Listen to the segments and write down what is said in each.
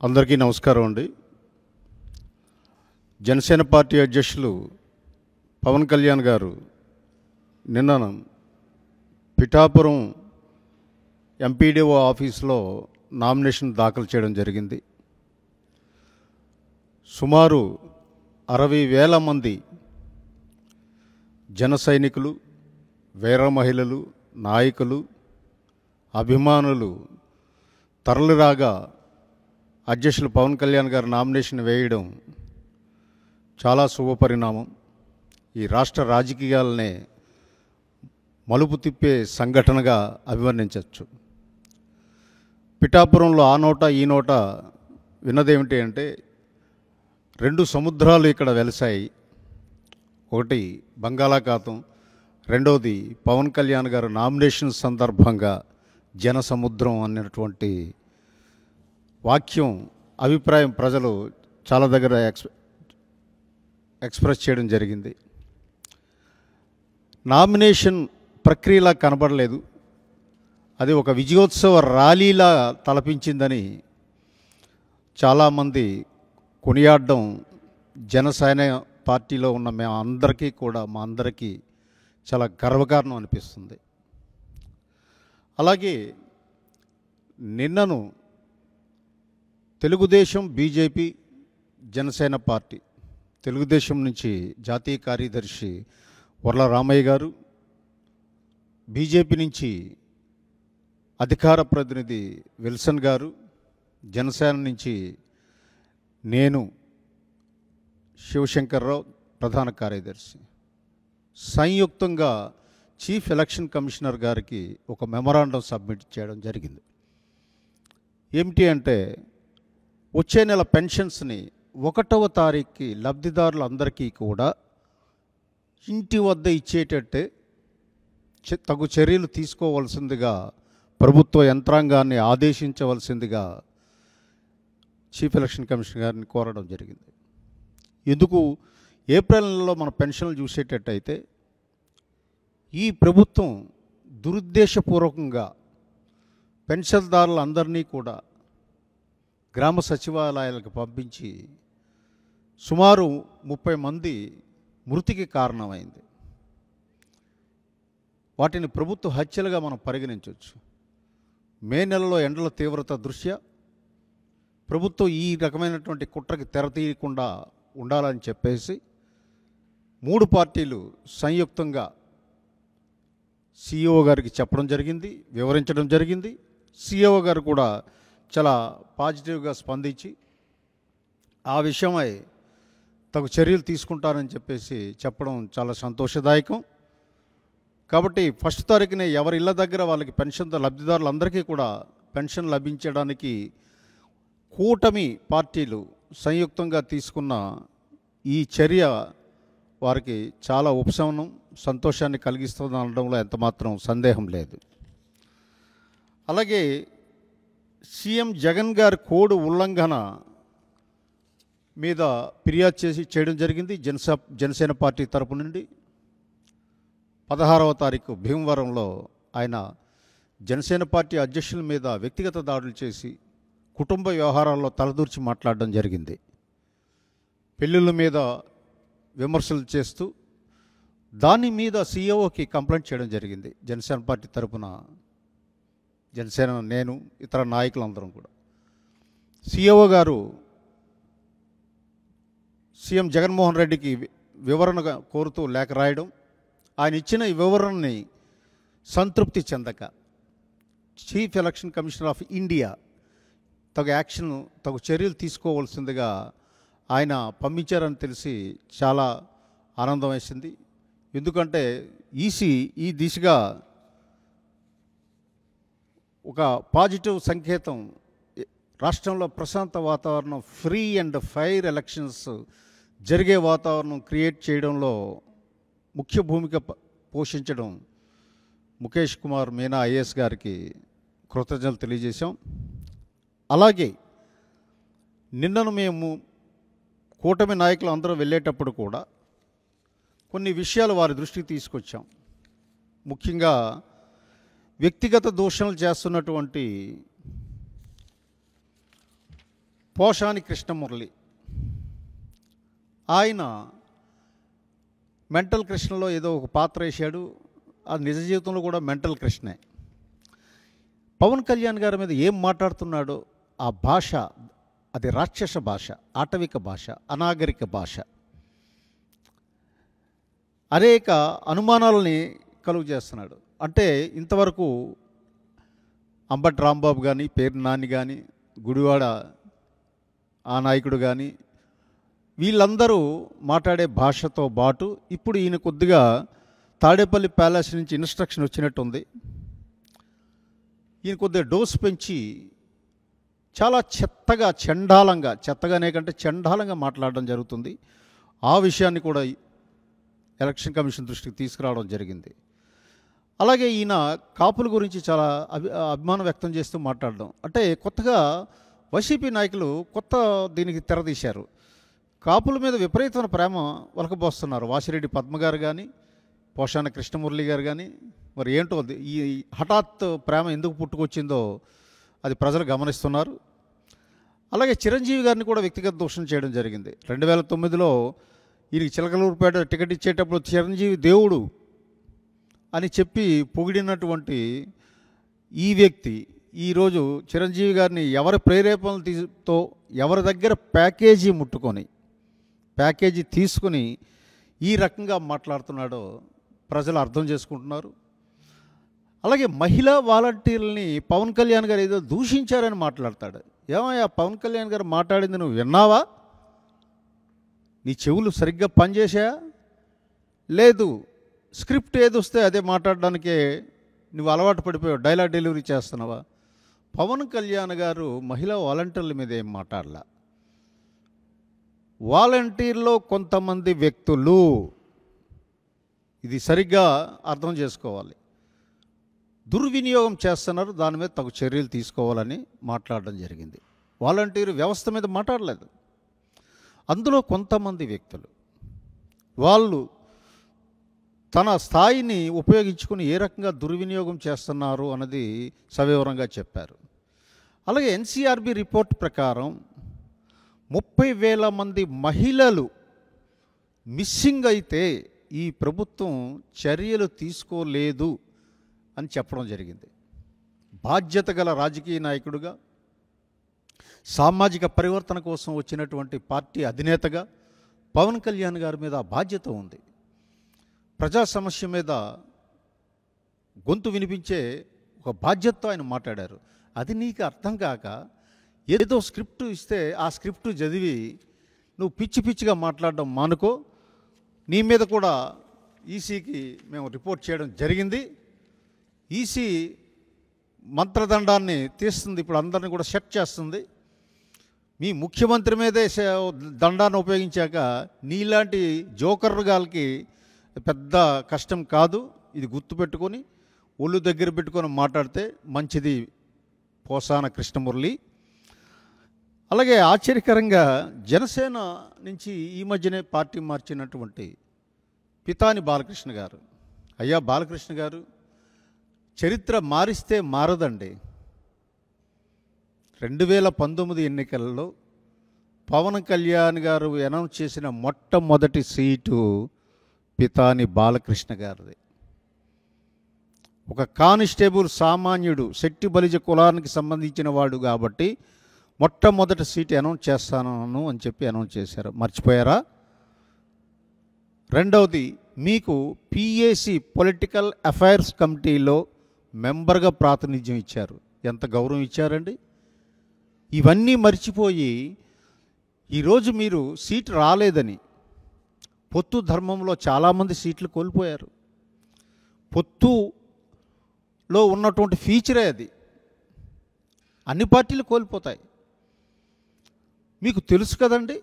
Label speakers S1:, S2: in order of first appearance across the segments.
S1: అందరికీ నమస్కారం అండి. జనసేన పార్టీ అధ్యక్షులు పవన్ కళ్యాణ్ గారు నిన్న పిఠాపురం ఎంపీడీఓ ఆఫీసులో నామినేషన్ దాఖలు చేయడం జరిగింది. సుమారు 60,000 మంది జన సైనికులు, వీర మహిళలు, నాయకులు, అభిమానులు తరలిరాగా అధ్యక్షులు పవన్ కళ్యాణ్ గారు నామినేషన్ వేయడం చాలా శుభపరిణామం. ఈ రాష్ట్ర రాజకీయాలనే మలుపు తిప్పే సంఘటనగా అభివర్ణించవచ్చు. పిఠాపురంలో ఆ నోట ఈ నోట విన్నదేమిటి అంటే, 2 సముద్రాలు ఇక్కడ వెలిసాయి. ఒకటి బంగాళాఖాతం, రెండవది పవన్ కళ్యాణ్ గారు నామినేషన్ సందర్భంగా జన సముద్రం అన్నటువంటి వాక్యం, అభిప్రాయం ప్రజలు చాలా దగ్గర ఎక్స్ప్రెస్ చేయడం జరిగింది. నామినేషన్ ప్రక్రియలా కనబడలేదు, అది ఒక విజయోత్సవ ర్యాలీలా తలపించిందని చాలామంది కొనియాడడం జనసేన పార్టీలో ఉన్న మా అందరికీ చాలా గర్వకారణం అనిపిస్తుంది. అలాగే నిన్నను తెలుగుదేశం, బీజేపీ, జనసేన పార్టీ, తెలుగుదేశం నుంచి జాతీయ కార్యదర్శి వర్ల రామయ్య గారు, బీజేపీ నుంచి అధికార ప్రతినిధి విల్సన్ గారు, జనసేన నుంచి నేను శివశంకర్రావు ప్రధాన కార్యదర్శి సంయుక్తంగా చీఫ్ ఎలక్షన్ కమిషనర్ గారికి ఒక మెమరాండం సబ్మిట్ చేయడం జరిగింది. ఏమిటి అంటే, వచ్చే నెల పెన్షన్స్ని 1వ తారీఖుకి లబ్ధిదారులందరికీ కూడా ఇంటి వద్ద ఇచ్చేటట్టే తగు చర్యలు తీసుకోవాల్సిందిగా ప్రభుత్వ యంత్రాంగాన్ని ఆదేశించవలసిందిగా చీఫ్ ఎలక్షన్ కమిషనర్ గారిని కోరడం జరిగింది. ఎందుకు ఏప్రిల్ నెలలో మన పెన్షన్లు చూసేటట్టయితే ఈ ప్రభుత్వం దురుద్దేశపూర్వకంగా పెన్షన్దారులందరినీ కూడా గ్రామ సచివాలయాలకు పంపించి సుమారు 30 మంది మృతికి కారణమైంది. వాటిని ప్రభుత్వ హత్యలుగా మనం పరిగణించవచ్చు. మే నెలలో ఎండల తీవ్రత దృష్ట్యా ప్రభుత్వం ఈ రకమైనటువంటి కుట్రకి తెరతీయకుండా ఉండాలని చెప్పేసి 3 పార్టీలు సంయుక్తంగా సిఇఓ గారికి చెప్పడం జరిగింది, వివరించడం జరిగింది. సిఇఓ గారు కూడా చాలా పాజిటివ్గా స్పందించి ఆ విషయమై తగు చర్యలు తీసుకుంటారని చెప్పేసి చెప్పడం చాలా సంతోషదాయకం. కాబట్టి 1వ తారీఖునే ఎవరి ఇళ్ళ దగ్గర వాళ్ళకి పెన్షన్ లబ్ధిదారులందరికీ కూడా పెన్షన్ లభించడానికి కూటమి పార్టీలు సంయుక్తంగా తీసుకున్న ఈ చర్య వారికి చాలా ఉపశమనం, సంతోషాన్ని కలిగిస్తుంది అనడంలో ఎంతమాత్రం సందేహం లేదు. అలాగే సీఎం జగన్ గారి కోడ్ ఉల్లంఘన మీద ఫిర్యాదు చేయడం జరిగింది జనసేన పార్టీ తరపు నుండి. 16వ తారీఖు భీమవరంలో ఆయన జనసేన పార్టీ అధ్యక్షుల మీద వ్యక్తిగత దాడులు చేసి కుటుంబ వ్యవహారాల్లో తలదూర్చి మాట్లాడడం జరిగింది. పెళ్ళిళ్ళ మీద విమర్శలు చేస్తూ దాని మీద సిఇఓకి కంప్లైంట్ చేయడం జరిగింది. జనసేన పార్టీ తరపున జనసేన, నేను, ఇతర నాయకులందరం కూడా. సిఇఓ గారు సీఎం జగన్మోహన్ రెడ్డికి వివరణ కోరుతూ లేఖ రాయడం, ఆయన ఇచ్చిన ఈ వివరణని సంతృప్తి చెందక chief election commissioner of India తగు చర్యలు తీసుకోవాల్సిందిగా ఆయన పంపించారని తెలిసి చాలా ఆనందం వేసింది. ఎందుకంటే ఈసీ ఈ దిశగా ఒక పాజిటివ్ సంకేతం, రాష్ట్రంలో ప్రశాంత వాతావరణం, ఫ్రీ అండ్ ఫెయిర్ ఎలక్షన్స్ జరిగే వాతావరణం క్రియేట్ చేయడంలో ముఖ్య భూమిక పోషించడం ముఖేష్ కుమార్ మీనా ఐఏఎస్ గారికి కృతజ్ఞతలు తెలియజేశాం. అలాగే నిన్నను మేము కూటమి నాయకులు అందరూ వెళ్ళేటప్పుడు కూడా కొన్ని విషయాలు వారి దృష్టికి తీసుకొచ్చాం. ముఖ్యంగా వ్యక్తిగత దూషణలు చేస్తున్నటువంటి పోషాని కృష్ణమురళి ఆయన మెంటల్ కృష్ణలో ఏదో ఒక పాత్ర వేశాడు. ఆ నిజ జీవితంలో కూడా మెంటల్ కృష్ణే. పవన్ కళ్యాణ్ గారి మీద ఏం మాట్లాడుతున్నాడో ఆ భాష అది రాక్షస భాష, ఆటవిక భాష, అనాగరిక భాష. అనేక అనుమానాలని కలుగు చేస్తున్నాడు. అంటే ఇంతవరకు అంబటి రాంబాబు కానీ, పేరు నాని కానీ, గుడివాడ ఆ నాయకుడు కానీ వీళ్ళందరూ మాట్లాడే భాషతో పాటు ఇప్పుడు ఈయన కొద్దిగా తాడేపల్లి ప్యాలెస్ నుంచి ఇన్స్ట్రక్షన్ వచ్చినట్టుంది. ఈయన కొద్దిగా డోస్ పెంచి చాలా చెత్తగా, చండాలంగా, చెత్తగానే కంటే చండాలంగా మాట్లాడడం జరుగుతుంది. ఆ విషయాన్ని కూడా ఎలక్షన్ కమిషన్ దృష్టికి తీసుకురావడం జరిగింది. అలాగే ఈయన కాపుల గురించి చాలా అభిమానం వ్యక్తం చేస్తూ మాట్లాడడం, అంటే కొత్తగా వైసీపీ నాయకులు కొత్త దీనికి తెరదీశారు. కాపుల మీద విపరీతమైన ప్రేమ వలకబోస్తున్నారు. వాసిరెడ్డి పద్మ గారు కానీ, పోషాన కృష్ణమురళి గారు కానీ. మరి ఏంటో ఈ హఠాత్ ప్రేమ ఎందుకు పుట్టుకొచ్చిందో అది ప్రజలు గమనిస్తున్నారు. అలాగే చిరంజీవి గారిని కూడా వ్యక్తిగత దూషణ చేయడం జరిగింది. 2009లో ఈయనకి చిలకలూరుపేట టికెట్ ఇచ్చేటప్పుడు చిరంజీవి దేవుడు అని చెప్పి పొగిడినటువంటి ఈ వ్యక్తి ఈరోజు చిరంజీవి గారిని ఎవరి ప్రేరేపణలతో ఎవరి దగ్గర ప్యాకేజీ తీసుకుని ఈ రకంగా మాట్లాడుతున్నాడో ప్రజలు అర్థం చేసుకుంటున్నారు. అలాగే మహిళా వాలంటీర్లని పవన్ కళ్యాణ్ గారు ఏదో దూషించారని మాట్లాడతాడు. ఏమయ్యా పవన్ కళ్యాణ్ గారు మాట్లాడింది నువ్వు విన్నావా? నీ చెవులు సరిగ్గా పనిచేసాయా? లేదు, స్క్రిప్ట్ ఏది వస్తే అదే మాట్లాడడానికే నువ్వు అలవాటు పడిపోయావు, డైలాగ్ డెలివరీ చేస్తున్నావా? పవన్ కళ్యాణ్ గారు మహిళా వాలంటీర్ల మీద ఏం మాట్లాడలా. వాలంటీర్లో కొంతమంది వ్యక్తులు, ఇది సరిగ్గా అర్థం చేసుకోవాలి, దుర్వినియోగం చేస్తున్నారు, దాని మీద తగు చర్యలు తీసుకోవాలని మాట్లాడడం జరిగింది. వాలంటీర్ వ్యవస్థ మీద మాట్లాడలేదు. అందులో కొంతమంది వ్యక్తులు వాళ్ళు తన స్థాయిని ఉపయోగించుకుని ఏ రకంగా దుర్వినియోగం చేస్తున్నారు అన్నది సవివరంగా చెప్పారు. అలాగే ఎన్సీఆర్బీ రిపోర్ట్ ప్రకారం 30,000 మంది మహిళలు మిస్సింగ్ అయితే ఈ ప్రభుత్వం చర్యలు తీసుకోలేదు అని చెప్పడం జరిగింది. బాధ్యత గల రాజకీయ నాయకుడిగా, సామాజిక పరివర్తన కోసం వచ్చినటువంటి పార్టీ అధినేతగా పవన్ కళ్యాణ్ గారి మీద బాధ్యత ఉంది. ప్రజా సమస్య మీద గొంతు వినిపించే ఒక బాధ్యతతో ఆయన మాట్లాడారు. అది నీకు అర్థం కాక ఏదో స్క్రిప్ట్ ఇస్తే ఆ స్క్రిప్ట్ చదివి నువ్వు పిచ్చిగా మాట్లాడడం మానుకో. నీ మీద కూడా ఈసీకి మేము రిపోర్ట్ చేయడం జరిగింది. ఈసీ మంత్రదండాన్ని తీస్తుంది, ఇప్పుడు అందరిని కూడా సెట్ చేస్తుంది. మీ ముఖ్యమంత్రి మీదే దండాన్ని ఉపయోగించాక నీలాంటి జోకర్గాలకి పెద్ద కష్టం కాదు. ఇది గుర్తుపెట్టుకొని ఒళ్ళు దగ్గర పెట్టుకొని మాట్లాడితే మంచిది పోసాన కృష్ణమురళి. అలాగే ఆశ్చర్యకరంగా జనసేన నుంచి ఈ మధ్యనే పార్టీ మార్చినటువంటి పితాని బాలకృష్ణ గారు, అయ్యా బాలకృష్ణ గారు, చరిత్ర మారిస్తే మారదండి. 2019 ఎన్నికల్లో పవన్ కళ్యాణ్ గారు అనౌన్స్ చేసిన మొట్టమొదటి సీటు పితాని బాలకృష్ణ గారిది. ఒక కానిస్టేబుల్ సామాన్యుడు, శెట్టి బలిజ కులానికి సంబంధించిన వాడు కాబట్టి మొట్టమొదటి సీటు అనౌన్స్ చేస్తాను అని చెప్పి అనౌన్స్ చేశారు. మర్చిపోయారా? రెండవది, మీకు పిఏసి పొలిటికల్ అఫైర్స్ కమిటీలో మెంబర్గా ప్రాతినిధ్యం ఇచ్చారు. ఎంత గౌరవం ఇచ్చారండి. ఇవన్నీ మర్చిపోయి ఈరోజు మీరు సీటు రాలేదని, పొత్తు ధర్మంలో చాలామంది సీట్లు కోల్పోయారు. పొత్తులో ఉన్నటువంటి ఫీచరే అది. అన్ని పార్టీలు కోల్పోతాయి. మీకు తెలుసు కదండి,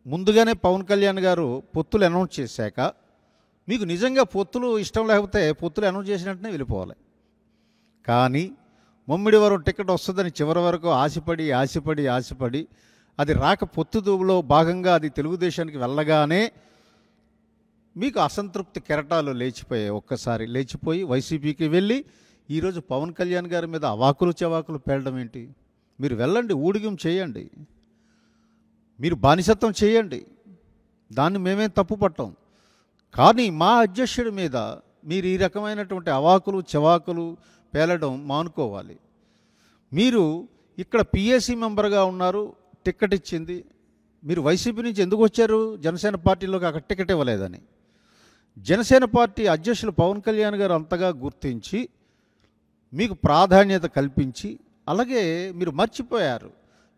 S1: ముందుగానే పవన్ కళ్యాణ్ గారు పొత్తులు అనౌన్స్ చేశాక మీకు నిజంగా పొత్తులు ఇష్టం లేకపోతే పొత్తులు అనౌన్స్ చేసినట్టునే వెళ్ళిపోవాలి. కానీ ముమ్మిడివరం టికెట్ వస్తుందని చివరి వరకు ఆశపడి అది రాక పొత్తులో భాగంగా అది తెలుగుదేశానికి వెళ్ళగానే మీకు అసంతృప్తి కెరటాలు లేచిపోయాయి. ఒక్కసారి లేచిపోయి వైసీపీకి వెళ్ళి ఈరోజు పవన్ కళ్యాణ్ గారి మీద అవాకులు చెవాకులు పేలడం ఏంటి? మీరు వెళ్ళండి, ఊడిగం చేయండి, మీరు బానిసత్వం చేయండి, దాన్ని మేమేం తప్పు పట్టాం. కానీ మా అధ్యక్షుడి మీద మీరు ఈ రకమైనటువంటి అవాకులు చెవాకులు పేలడం మానుకోవాలి. మీరు ఇక్కడ పిఏసీ మెంబర్గా ఉన్నారు, టిక్కెట్ ఇచ్చింది. మీరు వైసీపీ నుంచి ఎందుకు వచ్చారు? జనసేన పార్టీలోకి అక్కడ టికెట్ ఇవ్వలేదని. జనసేన పార్టీ అధ్యక్షులు పవన్ కళ్యాణ్ గారు అంతగా గుర్తించి మీకు ప్రాధాన్యత కల్పించి, అలాగే మీరు మర్చిపోయారు,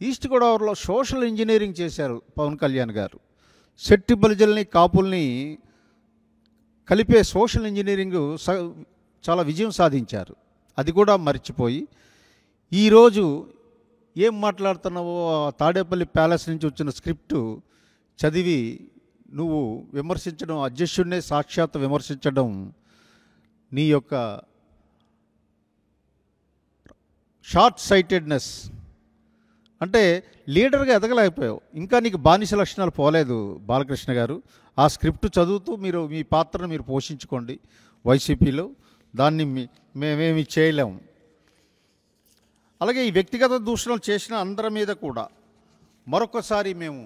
S1: ఈస్ట్ గోదావరిలో సోషల్ ఇంజనీరింగ్ చేశారు పవన్ కళ్యాణ్ గారు. శెట్టి బలిజల్ని కాపుల్ని కలిపే సోషల్ ఇంజనీరింగ్ చాలా విజయం సాధించారు. అది కూడా మర్చిపోయి ఈరోజు ఏం మాట్లాడుతున్నావో తాడేపల్లి ప్యాలెస్ నుంచి వచ్చిన స్క్రిప్టు చదివి నువ్వు విమర్శించడం, అధ్యక్షుడినే సాక్షాత్ విమర్శించడం నీ యొక్క షార్ట్ సైటెడ్నెస్. అంటే లీడర్గా ఎదగలేకపోయావు, ఇంకా నీకు బానిస లక్షణాలు పోలేదు బాలకృష్ణ గారు. ఆ స్క్రిప్ట్ చదువుతూ మీరు మీ పాత్రను మీరు పోషించుకోండి వైసీపీలో, దాన్ని మేమేమి చేయలేము. అలాగే ఈ వ్యక్తిగత దూషణలు చేసిన అందరి మీద కూడా మరొకసారి మేము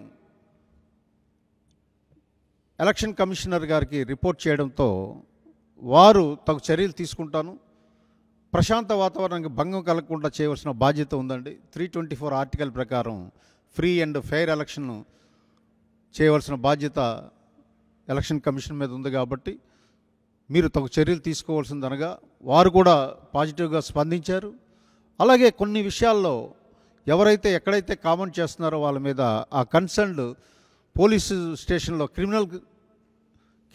S1: ఎలక్షన్ కమిషనర్ గారికి రిపోర్ట్ చేయడంతో వారు తగు చర్యలు తీసుకుంటాను. ప్రశాంత వాతావరణానికి భంగం కలగకుండా చేయవలసిన బాధ్యత ఉందండి. 324 ఆర్టికల్ ప్రకారం ఫ్రీ అండ్ ఫెయిర్ ఎలక్షన్ చేయవలసిన బాధ్యత ఎలక్షన్ కమిషన్ మీద ఉంది. కాబట్టి మీరు తగు చర్యలు తీసుకోవాల్సిందనగా వారు కూడా పాజిటివ్గా స్పందించారు. అలాగే కొన్ని విషయాల్లో ఎవరైతే ఎక్కడైతే కామెంట్ చేస్తున్నారో వాళ్ళ మీద ఆ కన్సర్న్డ్ పోలీసు స్టేషన్లో క్రిమినల్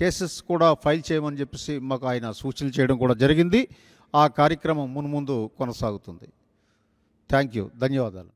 S1: కేసెస్ కూడా ఫైల్ చేయమని చెప్పేసి మాకు ఆయన సూచనలు చేయడం కూడా జరిగింది. ఆ కార్యక్రమం మున్ముందు కొనసాగుతుంది. థ్యాంక్ యూ, ధన్యవాదాలు.